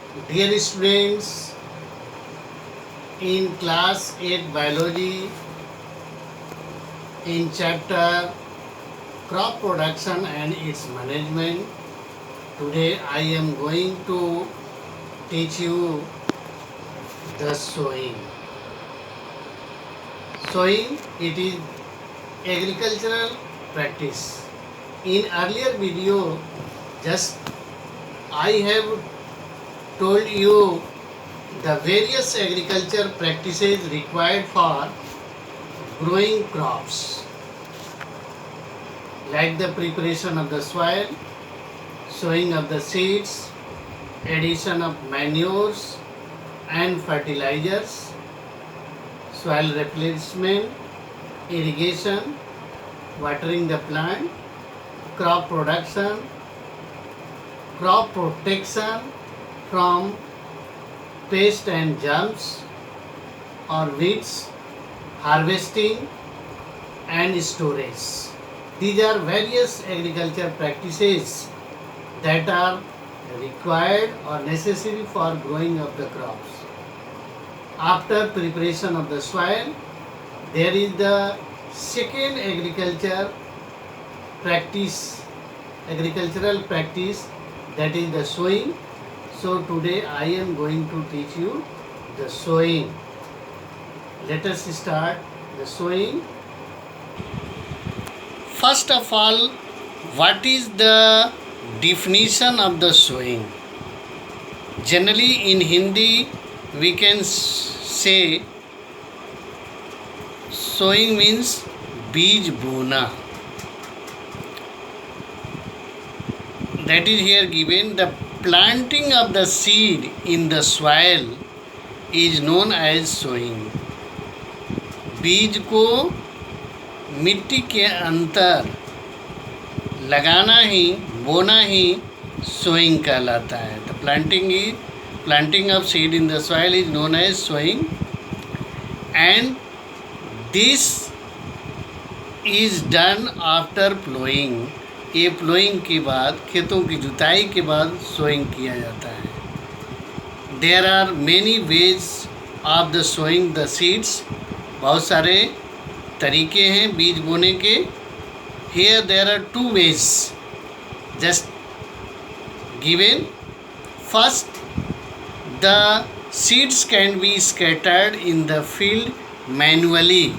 Dear students, in class 8 biology, in chapter crop production and its management, today I am going to teach you the sowing. Sowing, it is agricultural practice. In earlier video, just I have told you the various agriculture practices required for growing crops, like the preparation of the soil, sowing of the seeds, addition of manures and fertilizers, soil replenishment, irrigation, watering the plant, crop production, crop protection from pests and germs or weeds, harvesting and storage. These are various agriculture practices that are required or necessary for growing of the crops. After preparation of the soil, there is the second agricultural practice, that is the sowing. So today I am going to teach you the sowing. Let us start the sowing. First of all, what is the definition of the sowing? Generally in Hindi we can say sowing means बीज बोना. That is here given. The planting of the seed in the soil is known as sowing. बीज को मिट्टी के अंदर लगाना ही, बोना ही sowing कहलाता है. The planting of seed in the soil is known as sowing, and this is done after plowing. ये प्लोइंग के बाद, खेतों की जुताई के बाद सोइंग किया जाता है. There are many ways of the sowing the seeds. बहुत सारे तरीके हैं बीज बोने के. Here there are two ways just given. First, the seeds can be scattered in the field manually.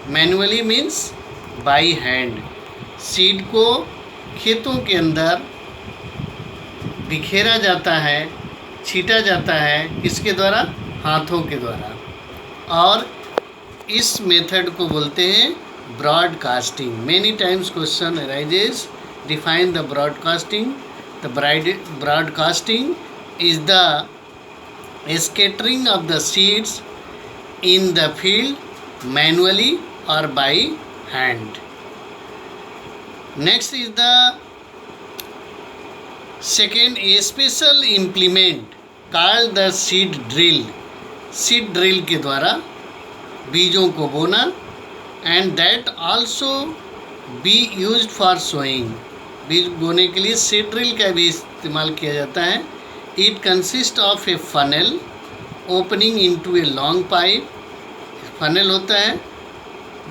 Manually means by hand. Seed को खेतों के अंदर बिखेरा जाता है, छीटा जाता है. किसके द्वारा? हाथों के द्वारा. और इस मेथड को बोलते हैं broadcasting. Many times question arises, define the broadcasting. The broadcasting is the scattering of the seeds in the field manually और by hand. Next is the second, a special implement called the seed drill. Seed drill के द्वारा बीजों को बोना, and that also be used for sowing. बीज बोने के लिए seed drill का भी इस्तेमाल किया जाता है. It consists of a funnel opening into a long pipe. funnel होता है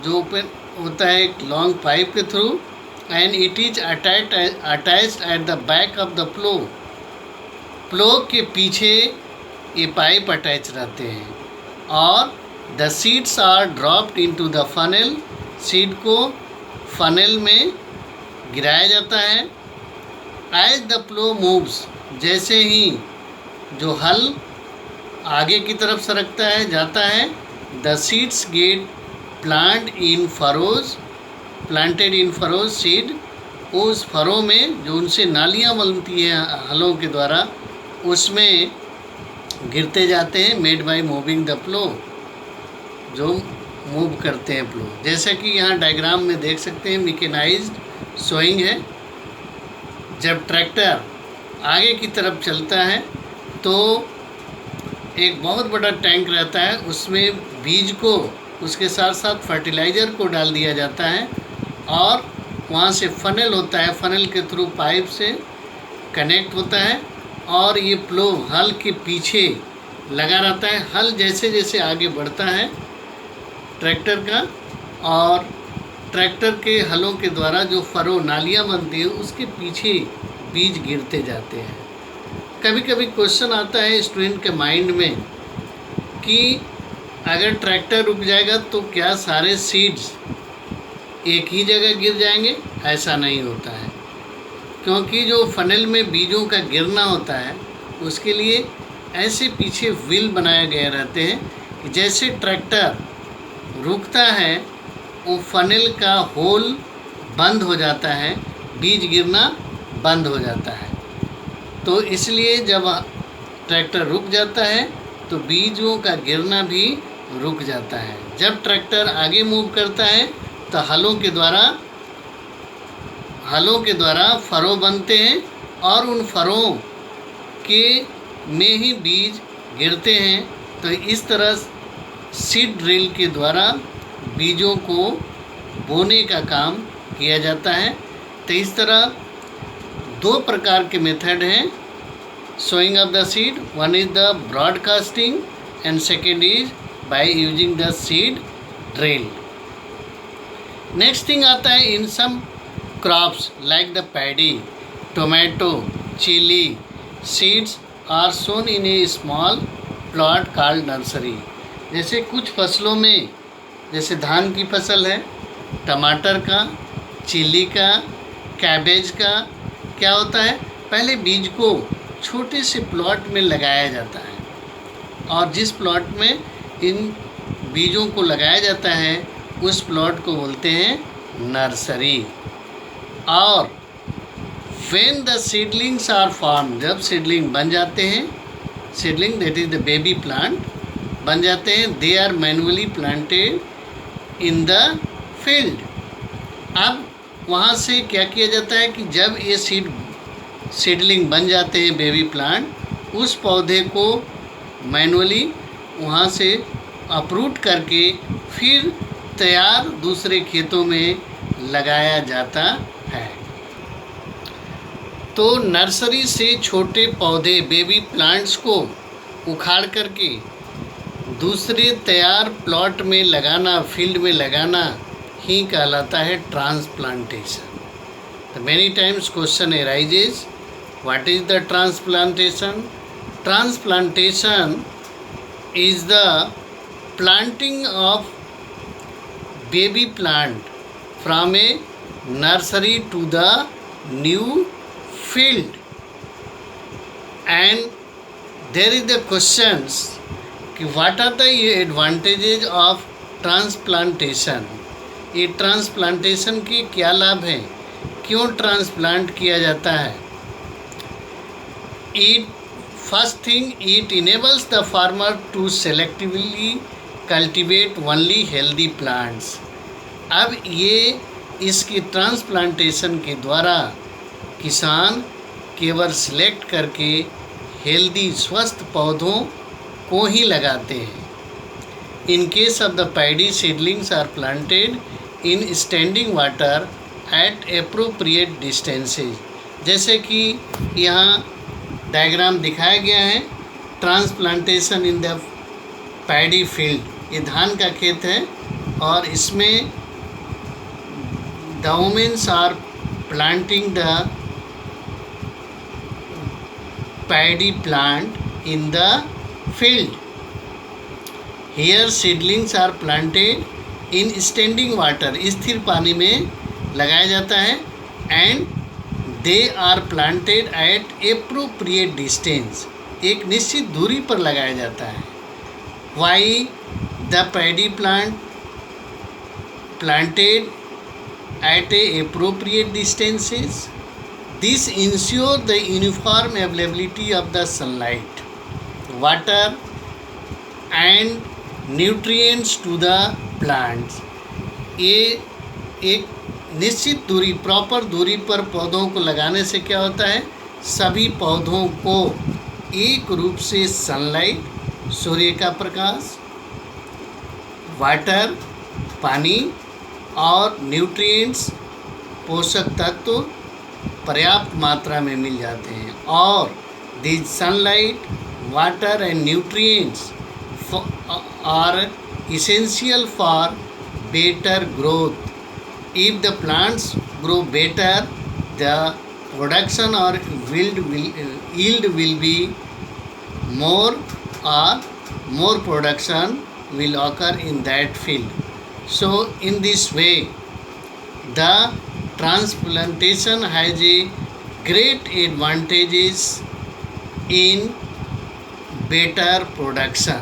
जो ओपन होता है एक लॉन्ग पाइप के through, and it is attached at the back of the plough. Plough के पीछे ये पाइप अटैच रहते हैं, और the seeds are dropped into the funnel. Seed को फनल में गिराया जाता है. एज द प्लो मूव्स, जैसे ही जो हल आगे की तरफ सरकता है, जाता है, the seeds get planted in furrows. Seed उस फरो में, जो उनसे नालियाँ बनती हैं हलों के द्वारा, उसमें गिरते जाते हैं. मेड बाय मूविंग द प्लो, जो मूव करते हैं प्लो. जैसे कि यहाँ डायग्राम में देख सकते हैं मैकेनाइज्ड सोइंग है. जब ट्रैक्टर आगे की तरफ चलता है तो एक बहुत बड़ा टैंक रहता है, उसमें बीज को, उसके साथ साथ फर्टिलाइज़र को डाल दिया जाता है, और वहाँ से फनल होता है. फनल के थ्रू पाइप से कनेक्ट होता है, और ये प्लो हल के पीछे लगा रहता है। हल जैसे जैसे आगे बढ़ता है ट्रैक्टर का, और ट्रैक्टर के हलों के द्वारा जो फरो नालियाँ बनती है उसके पीछे बीज गिरते जाते हैं। कभी कभी क्वेश्चन आता है स्टूडेंट के माइंड में कि अगर ट्रैक्टर रुक जाएगा तो क्या सारे सीड्स एक ही जगह गिर जाएंगे? ऐसा नहीं होता है, क्योंकि जो फनल में बीजों का गिरना होता है उसके लिए ऐसे पीछे व्हील बनाए गए रहते हैं कि जैसे ट्रैक्टर रुकता है वो फनल का होल बंद हो जाता है, बीज गिरना बंद हो जाता है। तो इसलिए जब ट्रैक्टर रुक जाता है तो बीजों का गिरना भी रुक जाता है। जब ट्रैक्टर आगे मूव करता है तो हलों के द्वारा फरो बनते हैं और उन फरों के में ही बीज गिरते हैं। तो इस तरह सीड ड्रिल के द्वारा बीजों को बोने का काम किया जाता है। तो इस तरह दो प्रकार के मेथड हैं sowing of the seed. One is the broadcasting and second is by using the seed drill. Next thing आता है in some crops like the paddy, tomato, chilli, seeds are sown in a small plot called nursery. जैसे कुछ फसलों में, जैसे धान की फसल है, टमाटर का, चिली का, कैबेज का, क्या होता है पहले बीज को छोटे से प्लॉट में लगाया जाता है, और जिस प्लॉट में इन बीजों को लगाया जाता है उस प्लॉट को बोलते हैं नर्सरी। और when the seedlings are form, जब सीडलिंग बन जाते हैं, seedling that is the baby plant बन जाते हैं, they are manually planted in the field. अब वहाँ से क्या किया जाता है कि जब ये सीडलिंग बन जाते हैं बेबी प्लांट, उस पौधे को मैनुअली वहाँ से अपरूट करके फिर तैयार दूसरे खेतों में लगाया जाता है। तो नर्सरी से छोटे पौधे बेबी प्लांट्स को उखाड़ करके दूसरे तैयार प्लॉट में लगाना, फील्ड में लगाना ही कहलाता है ट्रांसप्लांटेशन। तो many times question arises, what is the transplantation? Transplantation is the planting of baby plant from a nursery to the new field. And there is the questions कि what are the advantages of transplantation? ये transplantation के क्या लाभ हैं, क्यों transplant किया जाता है? First thing, it enables the farmer to selectively cultivate only healthy plants. अब ये इसकी ट्रांसप्लांटेशन के द्वारा किसान केवल सिलेक्ट करके हेल्दी स्वस्थ पौधों को ही लगाते हैं। In case of the paddy, seedlings are planted in standing water at appropriate distances. जैसे कि यहाँ डायग्राम दिखाया गया है, transplantation in the paddy field. ये धान का खेत है और इसमें the womens are planting the paddy plant in the field. Here seedlings are planted in standing water, स्थिर पानी में लगाया जाता है, and they are planted at appropriate distance, एक निश्चित दूरी पर लगाया जाता है। Why the paddy plant planted at a appropriate distances? This ensure the uniform availability of the sunlight, water and nutrients to the plants. ये एक निश्चित दूरी, प्रॉपर दूरी पर पौधों को लगाने से क्या होता है, सभी पौधों को एक रूप से सनलाइट, सूर्य का प्रकाश, वाटर पानी और न्यूट्रिएंट्स पोषक तत्व पर्याप्त मात्रा में मिल जाते हैं, और These sunlight, water and nutrients are essential for better growth. If the plants grow better, the production or yield will be more, or more production will occur in that field. So in this way, the transplantation has a great advantages in better production.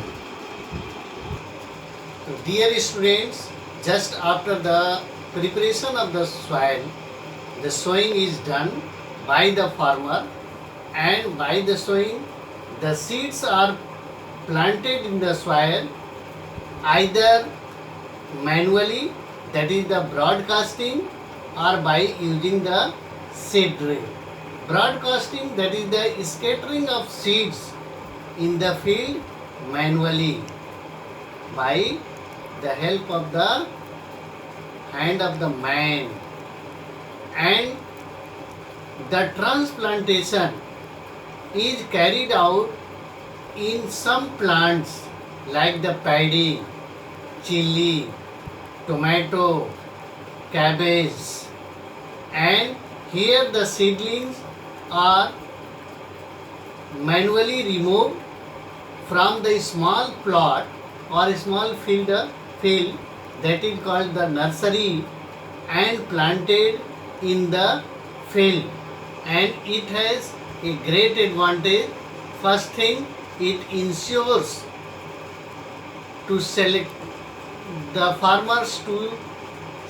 Dear students, just after the preparation of the soil, the sowing is done by the farmer, and by the sowing the seeds are planted in the soil either manually, that is the broadcasting, or by using the seed drill. Broadcasting, that is the scattering of seeds in the field manually by the help of the hand of the man. And the transplantation is carried out in some plants like the paddy, chili, tomato, cabbage, and here the seedlings are manually removed from the small plot or small field that is called the nursery and planted in the field. And it has a great advantage. First thing, it ensures to select the farmers to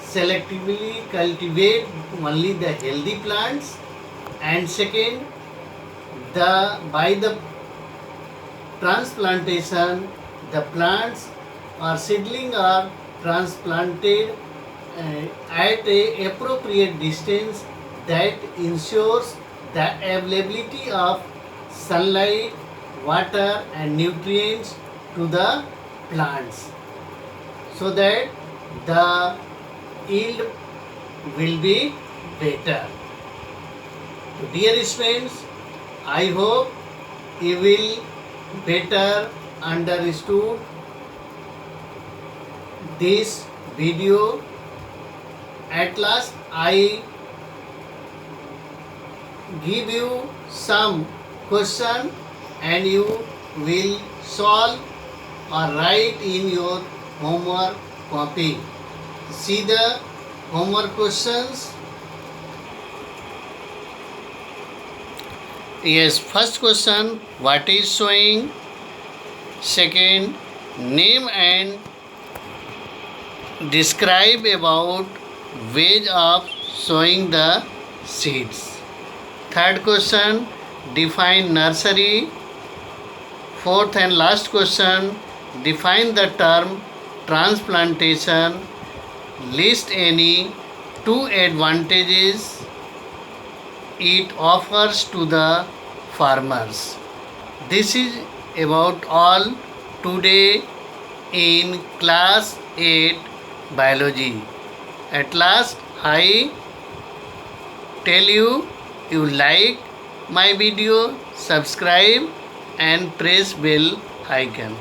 selectively cultivate only the healthy plants, and second, by the transplantation the plants or seedling are transplanted at a appropriate distance that ensures the availability of sunlight, water and nutrients to the plants, so that the yield will be better. Dear students, I hope you will better understood this video. At last I give you some question and you will solve or write in your homework copy. See the homework questions. Yes, first question, what is sowing? Second, name and describe about ways of sowing the seeds. Third question, define nursery. Fourth and last question, define the term transplantation. List any two advantages it offers to the farmers. This is about all today in class 8 biology. At last I tell you, you like my video, subscribe and press bell icon.